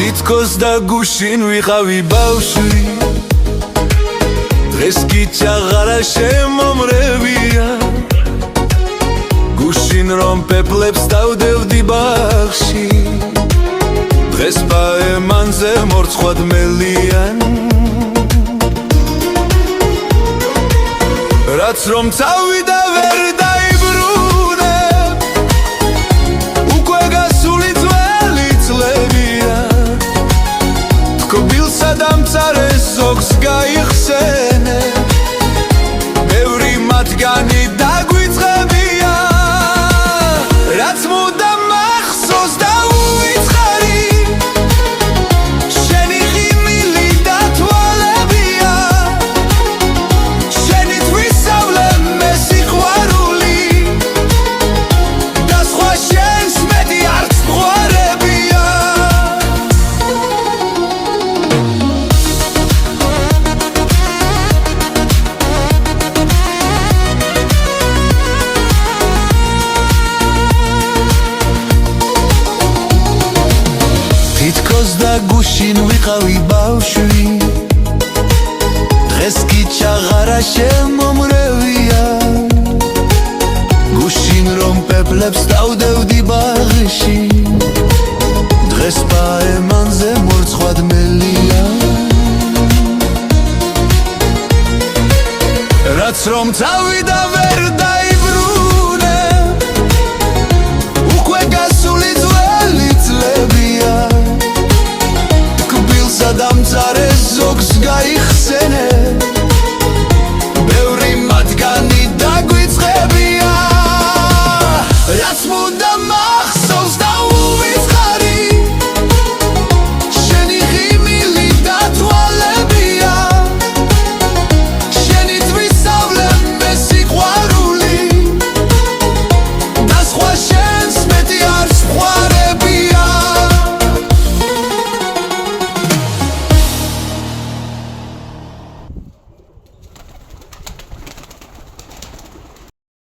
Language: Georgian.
თითქოს და გუშინ ვიყავი ბავშვი დღეს კი ჩაღარა შემომრევია გუშინ რომ პეპლებს დავდევდი ბაღში დღეს პაემანზე მორცხვად მელიან რაც რომ წავიდა ვერ დაიბრუნე უკვე გასული ძველი წლებია თკბილსა და მწარეს ზოგს გაიხსენე ბევრი მათგანი დაგვიწყებია რაც მუდამ მახსოვს და უიწყარი შენი ღიმილი და თვალებია შენით ვისავლე მე სიყვარული და სხვა შენს მეტი არც მღوارებია თითქოს და გუშინ ვიყავი ბავშვი დღეს კი ჩაღარა შემომრევია გუშინ რომ პეპლებს დავდევდი ბაღში დღეს პაემანზე მორცხვად მელია რაც რომ წავიდა